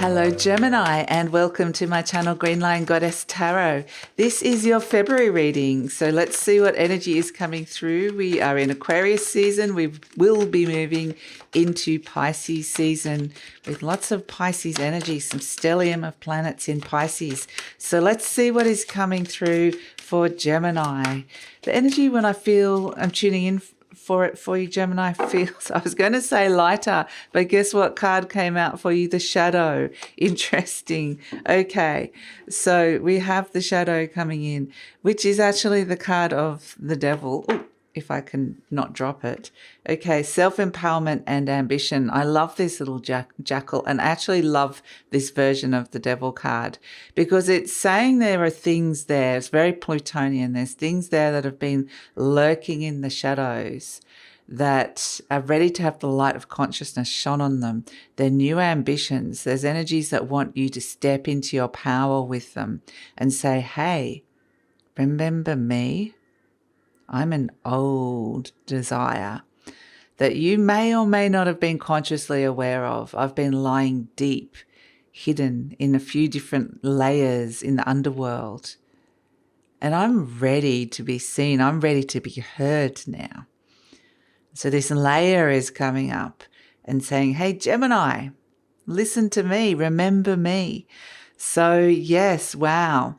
Hello Gemini, and welcome to my channel GreenLion Goddess Tarot. This is your February reading, so let's see what energy is coming through. We are in Aquarius season. We will be moving into Pisces season with lots of Pisces energy, some stellium of planets in Pisces. So let's see what is coming through for Gemini. The energy when I feel I'm tuning in for you, Gemini, feels, I was going to say lighter, but guess what card came out for you? The shadow. Interesting. Okay, so we have the shadow coming in, which is actually the card of the devil. Ooh, if I can not drop it. Okay, self-empowerment and ambition. I love this little jackal, and I actually love this version of the devil card because it's saying there are things there. It's very Plutonian. There's things there that have been lurking in the shadows that are ready to have the light of consciousness shone on them. They're new ambitions. There's energies that want you to step into your power with them and say, hey, remember me? I'm an old desire that you may or may not have been consciously aware of. I've been lying deep, hidden in a few different layers in the underworld. And I'm ready to be seen. I'm ready to be heard now. So this layer is coming up and saying, hey, Gemini, listen to me, remember me. So yes, wow.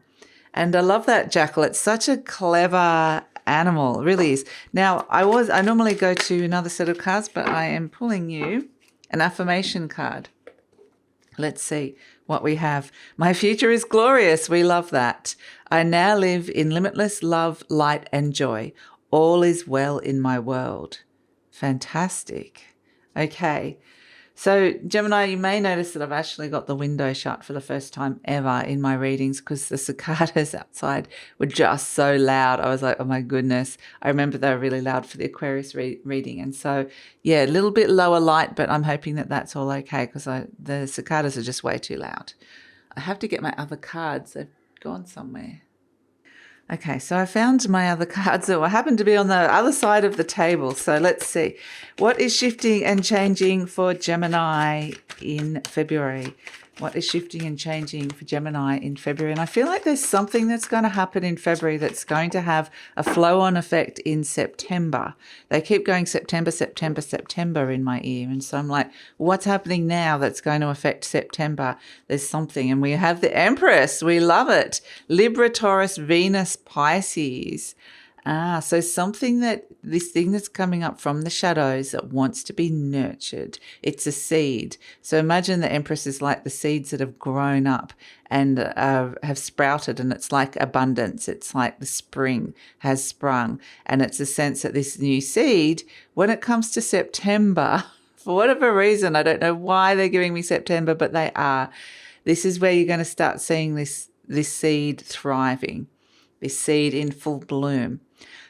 And I love that jackal. It's such a clever animal, it really is. Now, I normally go to another set of cards, but I am pulling you an affirmation card. Let's see what we have. My future is glorious. We love that. I now live in limitless love, light, and joy. All is well in my world. Fantastic. Okay. So, Gemini, you may notice that I've actually got the window shut for the first time ever in my readings because the cicadas outside were just so loud. I was like, oh my goodness. I remember they were really loud for the Aquarius reading. And so, yeah, a little bit lower light, but I'm hoping that that's all okay because the cicadas are just way too loud. I have to get my other cards. They've gone somewhere. Okay, so I found my other cards that happened to be on the other side of the table. So let's see. What is shifting and changing for Gemini in February? What is shifting and changing for Gemini in February? And I feel like there's something that's going to happen in February that's going to have a flow-on effect in September. They keep going September, September, September in my ear. And so I'm like, what's happening now that's going to affect September? There's something. And we have the Empress. We love it. Libra, Taurus, Venus, Pisces. So something this thing that's coming up from the shadows that wants to be nurtured. It's a seed. So imagine the Empress is like the seeds that have grown up and have sprouted, and it's like abundance. It's like the spring has sprung, and it's a sense that this new seed, when it comes to September, for whatever reason, I don't know why they're giving me September, but they are. This is where you're going to start seeing this seed thriving, this seed in full bloom.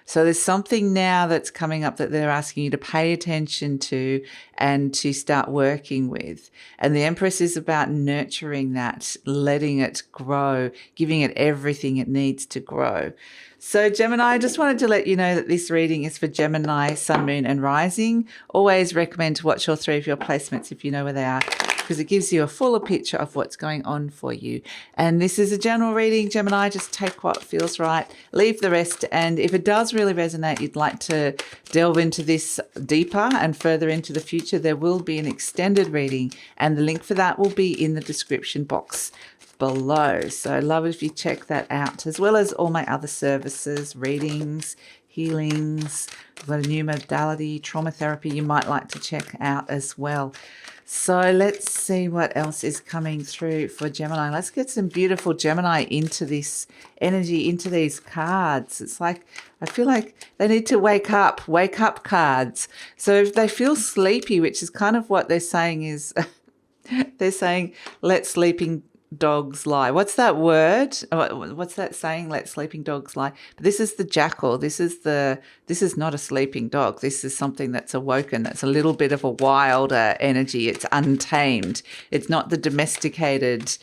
So there's something now that's coming up that they're asking you to pay attention to and to start working with. And the Empress is about nurturing that, letting it grow, giving it everything it needs to grow. So Gemini, I just wanted to let you know that this reading is for Gemini, Sun, Moon and Rising. Always recommend to watch all three of your placements if you know where they are, because it gives you a fuller picture of what's going on for you. And this is a general reading, Gemini. Just take what feels right, leave the rest. And if it does really resonate, you'd like to delve into this deeper and further into the future, there will be an extended reading, and the link for that will be in the description box below. So I'd love it if you check that out, as well as all my other services, readings, healings. I've got a new modality, trauma therapy, you might like to check out as well. So let's see what else is coming through for Gemini. Let's get some beautiful Gemini into this energy, into these cards. It's like, I feel like they need to wake up cards. So if they feel sleepy, which is kind of what they're saying is, they're saying, let sleeping dogs lie. What's that word? What's that saying? Let sleeping dogs lie. But this is the jackal. This is not a sleeping dog. This is something that's awoken. That's a little bit of a wilder energy. It's untamed. It's not the domesticated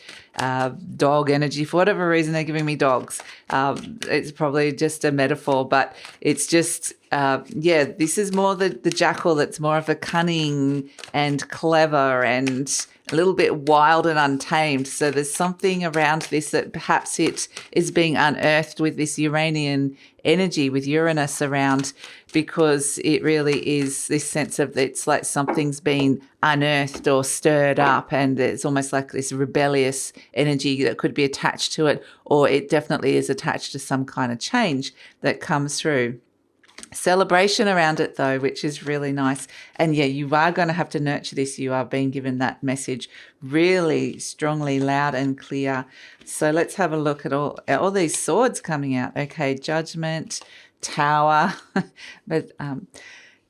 dog energy. For whatever reason, they're giving me dogs. It's probably just a metaphor, but it's just, this is more the jackal that's more of a cunning and clever and a little bit wild and untamed. So there's something around this that perhaps it is being unearthed with this Uranian energy, with Uranus around, because it really is this sense of it's like something's been unearthed or stirred up, and it's almost like this rebellious energy that could be attached to it, or it definitely is attached to some kind of change that comes through. Celebration around it though, which is really nice. And yeah, you are going to have to nurture this. You are being given that message really strongly, loud and clear. So let's have a look at all these swords coming out. Okay, Judgment, Tower. But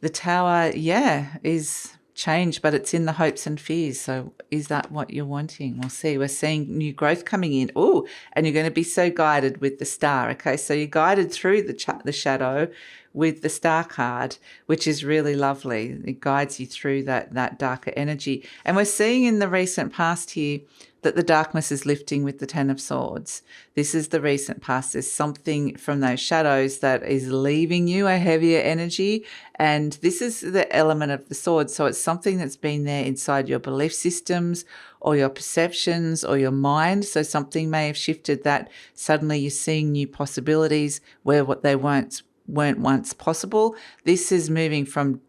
the Tower, yeah, is change, but it's in the hopes and fears. So is that what you're wanting? We'll see. We're seeing new growth coming in. Oh, and you're going to be so guided with the star. Okay, so you're guided through the shadow with the star card, which is really lovely. It guides you through that darker energy. And we're seeing in the recent past here that the darkness is lifting with the Ten of Swords. This is the recent past. There's something from those shadows that is leaving you, a heavier energy. And this is the element of the sword. So it's something that's been there inside your belief systems or your perceptions or your mind. So something may have shifted that suddenly you're seeing new possibilities where what they weren't once possible. This is moving from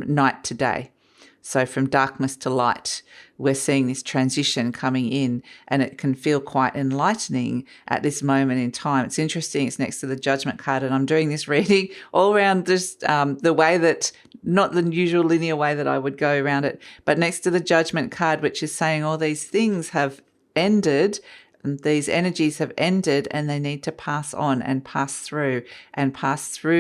night to day. So from darkness to light, we're seeing this transition coming in, and it can feel quite enlightening at this moment in time. It's interesting. It's next to the Judgment card, and I'm doing this reading all around just the way that, not the usual linear way that I would go around it, but next to the Judgment card, which is saying all these things have ended. These energies have ended and they need to pass on and pass through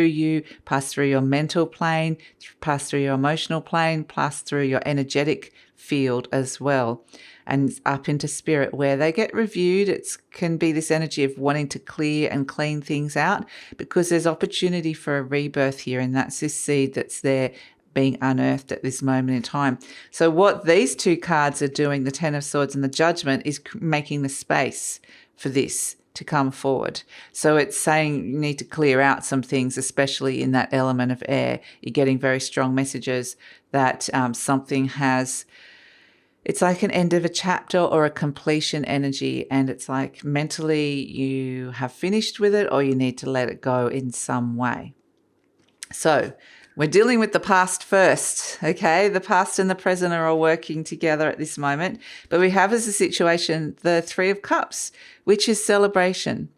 you, pass through your mental plane, pass through your emotional plane, pass through your energetic field as well, and up into spirit where they get reviewed. It can be this energy of wanting to clear and clean things out because there's opportunity for a rebirth here, and that's this seed that's there being unearthed at this moment in time. So what these two cards are doing, the Ten of Swords and the Judgment, is making the space for this to come forward. So it's saying you need to clear out some things, especially in that element of air. You're getting very strong messages that something has, it's like an end of a chapter or a completion energy, and it's like mentally you have finished with it or you need to let it go in some way. So we're dealing with the past first, okay? The past and the present are all working together at this moment. But we have as a situation the Three of Cups, which is celebration.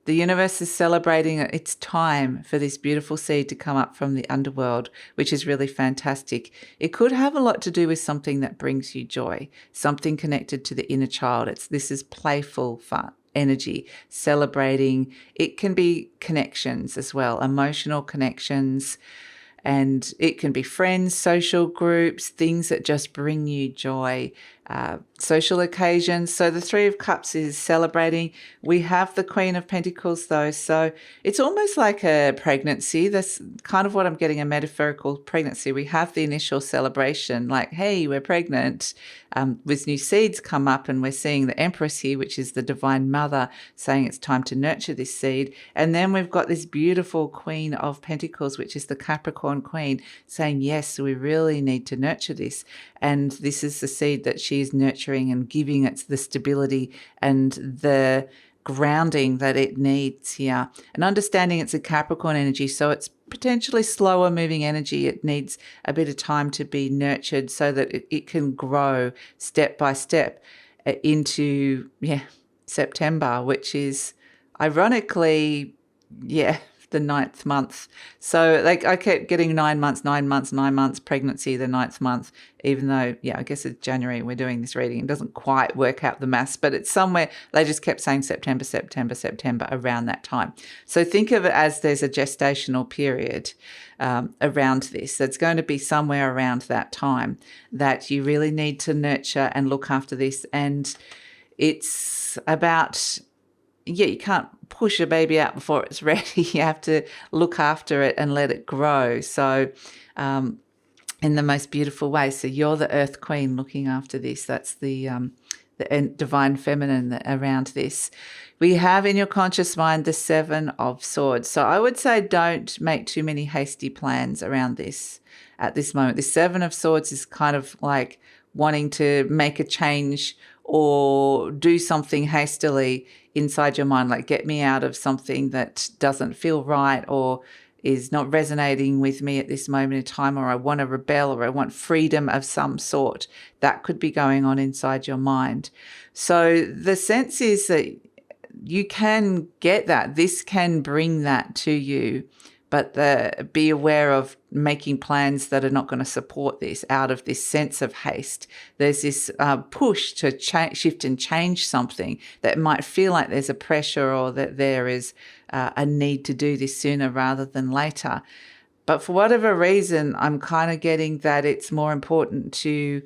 The universe is celebrating its time for this beautiful seed to come up from the underworld, which is really fantastic. It could have a lot to do with something that brings you joy, something connected to the inner child. This is playful fun. Energy, celebrating. It can be connections as well, emotional connections, and it can be friends, social groups, things that just bring you joy, social occasions. So the Three of Cups is celebrating. We have the Queen of Pentacles though, so it's almost like a pregnancy. That's kind of what I'm getting, a metaphorical pregnancy. We have the initial celebration, like, hey, we're pregnant, with new seeds come up, and we're seeing the Empress here, which is the Divine Mother, saying it's time to nurture this seed. And then we've got this beautiful Queen of Pentacles, which is the Capricorn Queen, saying, yes, we really need to nurture this. And this is the seed that she is nurturing and giving it the stability and the grounding that it needs here. And understanding it's a Capricorn energy, so it's potentially slower moving energy. It needs a bit of time to be nurtured so that it can grow step by step into, September, which is ironically, the 9th month. So like I kept getting 9 months, pregnancy, the 9th month, even though, I guess it's January we're doing this reading. It doesn't quite work out the maths, but it's somewhere, they just kept saying September, around that time. So think of it as there's a gestational period around this. That's going to be somewhere around that time that you really need to nurture and look after this. And it's about, you can't push a baby out before it's ready. You have to look after it and let it grow. So in the most beautiful way. So you're the Earth Queen looking after this. That's the divine feminine around this. We have in your conscious mind the Seven of Swords. So I would say don't make too many hasty plans around this at this moment. The Seven of Swords is kind of like wanting to make a change or do something hastily inside your mind, like get me out of something that doesn't feel right or is not resonating with me at this moment in time, or I want to rebel, or I want freedom of some sort. That could be going on inside your mind. So the sense is that you can get that. This can bring that to you, but be aware of making plans that are not going to support this out of this sense of haste. There's this push to shift and change something that might feel like there's a pressure or that there is a need to do this sooner rather than later. But for whatever reason, I'm kind of getting that it's more important to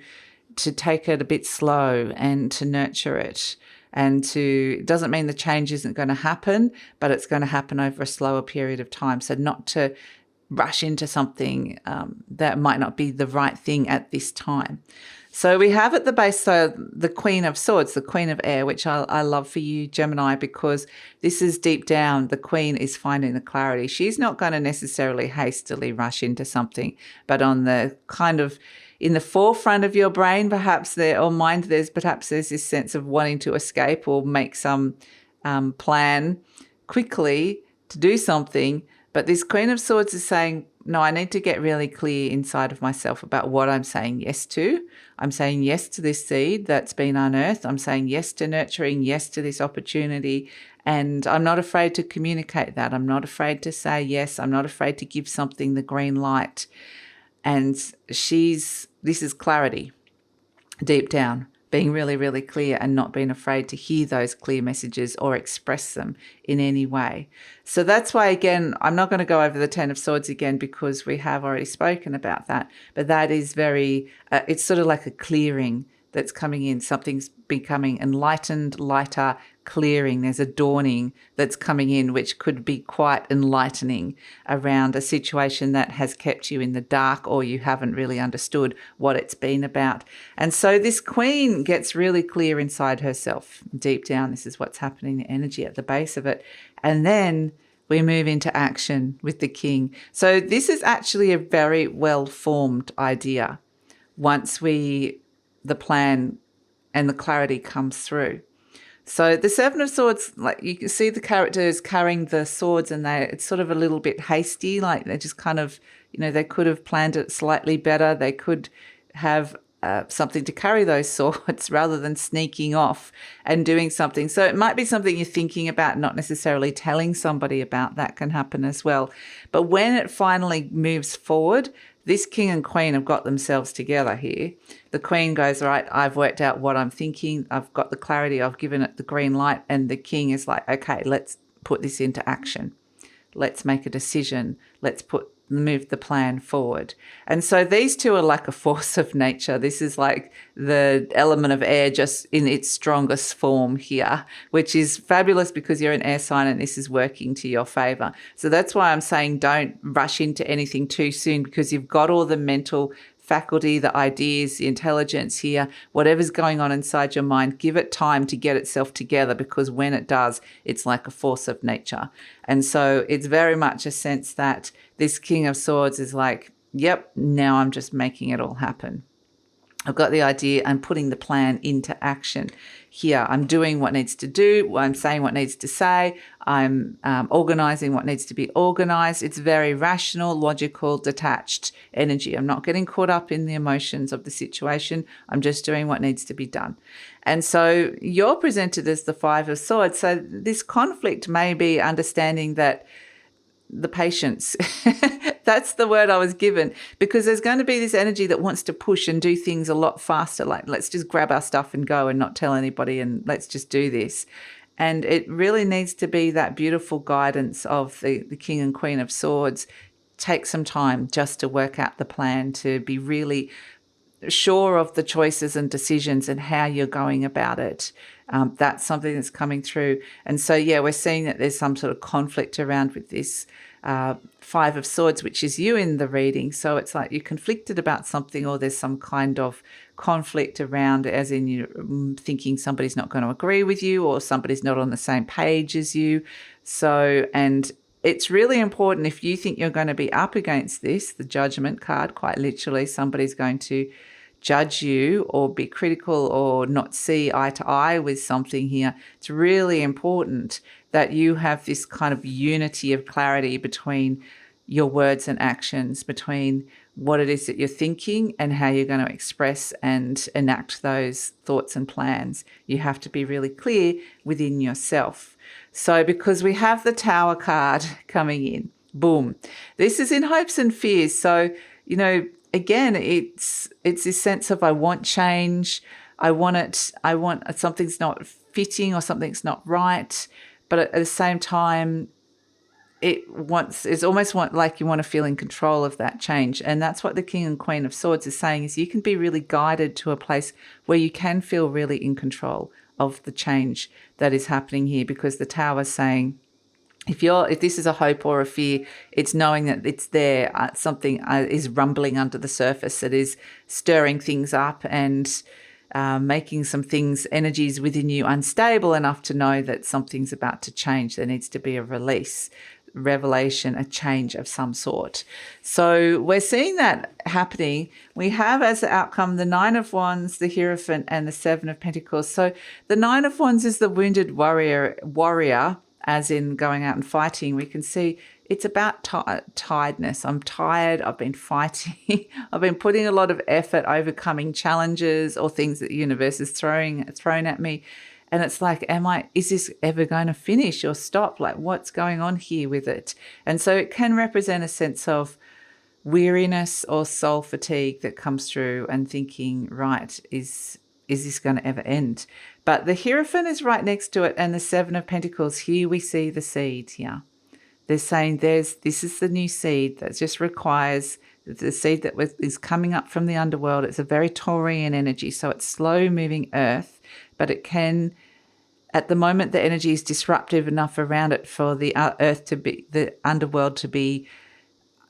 take it a bit slow and to nurture it. And it doesn't mean the change isn't going to happen, but it's going to happen over a slower period of time. So not to rush into something that might not be the right thing at this time. So we have at the base, the Queen of Swords, the Queen of Air, which I love for you, Gemini, because this is deep down. The Queen is finding the clarity. She's not going to necessarily hastily rush into something, but on the kind of in the forefront of your brain, perhaps or mind, there's this sense of wanting to escape or make some plan quickly to do something. But this Queen of Swords is saying, no, I need to get really clear inside of myself about what I'm saying yes to. I'm saying yes to this seed that's been unearthed. I'm saying yes to nurturing, yes to this opportunity. And I'm not afraid to communicate that. I'm not afraid to say yes. I'm not afraid to give something the green light. And this is clarity deep down, being really, really clear and not being afraid to hear those clear messages or express them in any way. So that's why, again, I'm not going to go over the Ten of Swords again because we have already spoken about that. But that is it's sort of like a clearing that's coming in. Something's becoming enlightened, lighter, clearing. There's a dawning that's coming in, which could be quite enlightening around a situation that has kept you in the dark or you haven't really understood what it's been about. And so this Queen gets really clear inside herself. Deep down, this is what's happening, the energy at the base of it. And then we move into action with the King. So this is actually a very well-formed idea once the plan and the clarity comes through. So the Seven of Swords, like you can see the characters carrying the swords and it's sort of a little bit hasty, like they're just kind of, they could have planned it slightly better. They could have something to carry those swords rather than sneaking off and doing something. So it might be something you're thinking about, not necessarily telling somebody about. That can happen as well. But when it finally moves forward, this King and Queen have got themselves together here. The Queen goes, all right, I've worked out what I'm thinking. I've got the clarity. I've given it the green light. And the King is like, okay, let's put this into action. Let's make a decision. Let's move the plan forward. And so these two are like a force of nature. This is like the element of air just in its strongest form here, which is fabulous because you're an air sign and this is working to your favor. So that's why I'm saying don't rush into anything too soon, because you've got all the mental faculty, the ideas, the intelligence here, whatever's going on inside your mind, give it time to get itself together, because when it does, it's like a force of nature. And so it's very much a sense that this King of Swords is like, yep, now I'm just making it all happen. I've got the idea. I'm putting the plan into action here. I'm doing what needs to do. I'm saying what needs to say. I'm organizing what needs to be organized. It's very rational, logical, detached energy. I'm not getting caught up in the emotions of the situation. I'm just doing what needs to be done. And so you're presented as the Five of Swords. So this conflict may be understanding that the patience, that's the word I was given, because there's going to be this energy that wants to push and do things a lot faster. Like, let's just grab our stuff and go and not tell anybody and let's just do this. And it really needs to be that beautiful guidance of the King and Queen of Swords. Take some time just to work out the plan, to be really sure of the choices and decisions and how you're going about it. That's something that's coming through. And so, yeah, we're seeing that there's some sort of conflict around with this Five of Swords, which is you in the reading. So it's like you're conflicted about something, or there's some kind of conflict around, as in you're thinking somebody's not going to agree with you or somebody's not on the same page as you. So, and it's really important, if you think you're going to be up against this, the Judgment card, quite literally, somebody's going to judge you or be critical or not see eye to eye with something here. It's really important that you have this kind of unity of clarity between your words and actions, between what it is that you're thinking and how you're going to express and enact those thoughts and plans. You have to be really clear within yourself. So because we have the Tower card coming in, boom, this is in hopes and fears. So, you know, again, it's this sense of I want change. I want something's not fitting or something's not right. But at the same time, it's almost like you want to feel in control of that change. And that's what the King and Queen of Swords is saying, is you can be really guided to a place where you can feel really in control of the change that is happening here, because the Tower is saying, if this is a hope or a fear, it's knowing that it's there. Something is rumbling under the surface. It is stirring things up and making some energies within you unstable enough to know that something's about to change. There needs to be a release, revelation, a change of some sort. So we're seeing that happening. We have as the outcome the Nine of Wands, the Hierophant, and the Seven of Pentacles. So the Nine of Wands is the wounded warrior, as in going out and fighting. We can see it's about tiredness. I'm tired. I've been fighting. I've been putting a lot of effort overcoming challenges or things that the universe is thrown at me. And it's like, is this ever going to finish or stop? Like, what's going on here with it? And so it can represent a sense of weariness or soul fatigue that comes through and thinking, right, is this going to ever end? But the Hierophant is right next to it, and the Seven of Pentacles. Here we see the seed here. They're saying this is the new seed that just requires the seed that is coming up from the underworld. It's a very Taurian energy, so it's slow moving earth, but it can, at the moment, the energy is disruptive enough around it for the the underworld to be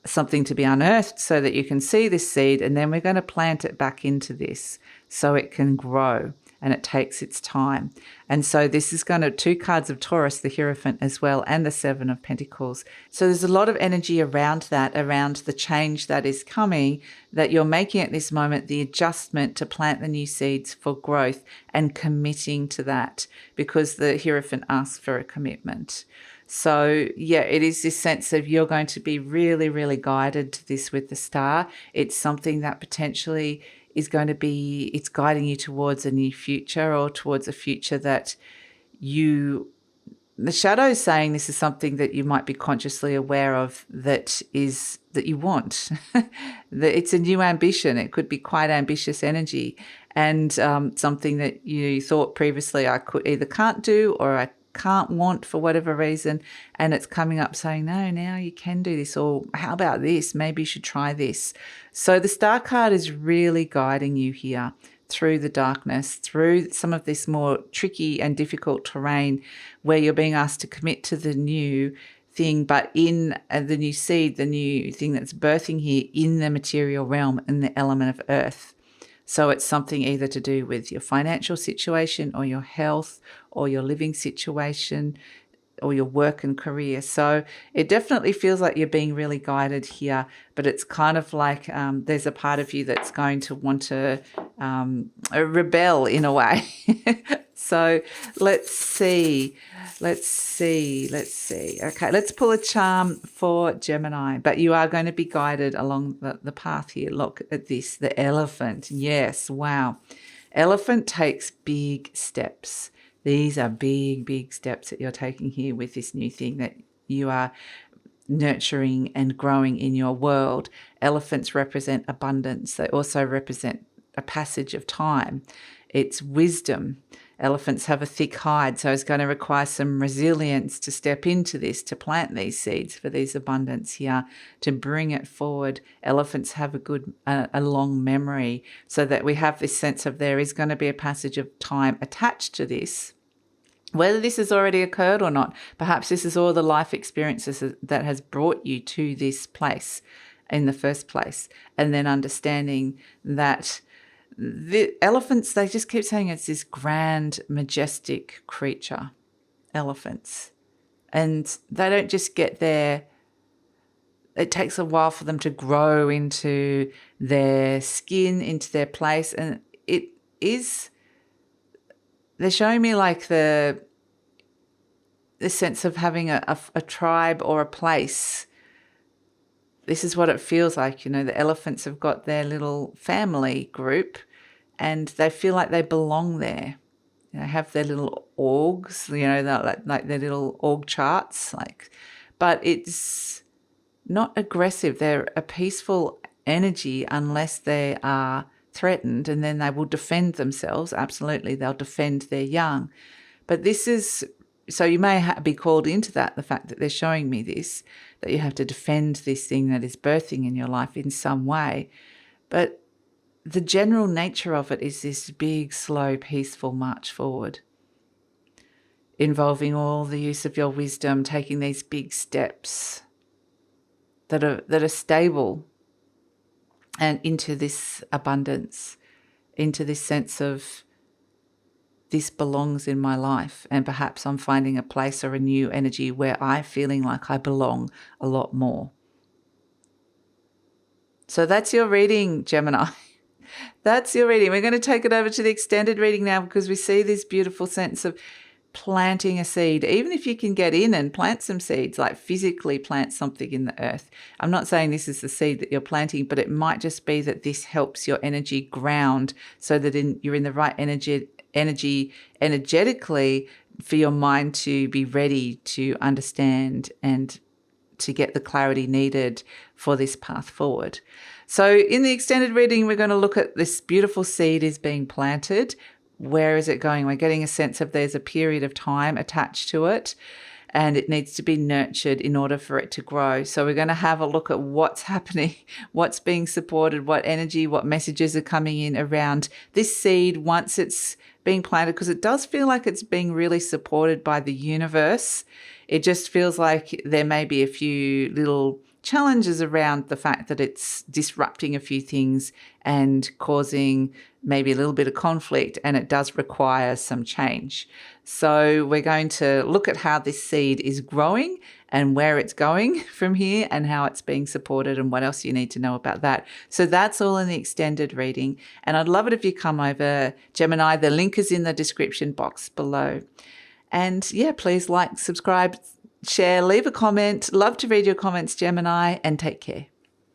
something to be unearthed, so that you can see this seed, and then we're going to plant it back into this so it can grow, and it takes its time. And so this is going to, two cards of Taurus, the Hierophant as well, and the Seven of Pentacles. So there's a lot of energy around that, around the change that is coming, that you're making at this moment, the adjustment to plant the new seeds for growth and committing to that, because the Hierophant asks for a commitment. So yeah, it is this sense of you're going to be really, really guided to this with the Star. It's something that potentially is going to be, it's guiding you towards a new future, or towards a future that the shadow is saying this is something that you might be consciously aware of, that you want. That it's a new ambition. It could be quite ambitious energy, and something that you thought previously I could either can't do or I can't want for whatever reason, and it's coming up saying, no, now you can do this, or how about this, maybe you should try this. So the Star card is really guiding you here through the darkness, through some of this more tricky and difficult terrain where you're being asked to commit to the new thing, but in the new seed, the new thing that's birthing here in the material realm, in the element of earth. So it's something either to do with your financial situation or your health or your living situation or your work and career. So it definitely feels like you're being really guided here, but it's kind of like there's a part of you that's going to want to rebel in a way. So let's see. Okay, let's pull a charm for Gemini. But you are going to be guided along the path here. Look at this, the Elephant. Yes, wow. Elephant takes big steps. These are big, big steps that you're taking here with this new thing that you are nurturing and growing in your world. Elephants represent abundance. They also represent a passage of time. It's wisdom. Elephants have a thick hide, so it's going to require some resilience to step into this, to plant these seeds for these abundance here, to bring it forward. Elephants have a long memory, so that we have this sense of there is going to be a passage of time attached to this. Whether this has already occurred or not, perhaps this is all the life experiences that has brought you to this place in the first place, and then understanding that the elephants, they just keep saying it's this grand, majestic creature, elephants. And they don't just get there it takes a while for them to grow into their skin, into their place. And they're showing me like the sense of having a tribe or a place. This is what it feels like. The elephants have got their little family group and they feel like they belong there. They have their little orgs, like their little org charts, but it's not aggressive. They're a peaceful energy unless they are threatened, and then they will defend themselves. Absolutely, they'll defend their young. But this is, so you may be called into that, the fact that they're showing me this, that you have to defend this thing that is birthing in your life in some way. But the general nature of it is this big, slow, peaceful march forward, involving all the use of your wisdom, taking these big steps that are stable and into this abundance, into this sense of this belongs in my life, and perhaps I'm finding a place or a new energy where I'm feeling like I belong a lot more. So that's your reading, Gemini. That's your reading. We're going to take it over to the extended reading now, because we see this beautiful sense of planting a seed. Even if you can get in and plant some seeds, like physically plant something in the earth. I'm not saying this is the seed that you're planting, but it might just be that this helps your energy ground so that you're in the right energy energetically for your mind to be ready to understand and to get the clarity needed for this path forward. So in the extended reading, we're going to look at this beautiful seed is being planted. Where is it going? We're getting a sense of there's a period of time attached to it, and it needs to be nurtured in order for it to grow. So we're going to have a look at what's happening, what's being supported, what energy, what messages are coming in around this seed once it's being planted, because it does feel like it's being really supported by the universe. It just feels like there may be a few little challenges around the fact that it's disrupting a few things and causing maybe a little bit of conflict, and it does require some change. So we're going to look at how this seed is growing and where it's going from here and how it's being supported and what else you need to know about that. So that's all in the extended reading. And I'd love it if you come over, Gemini. The link is in the description box below. And yeah, please like, subscribe, share, leave a comment. Love to read your comments, Gemini, and take care.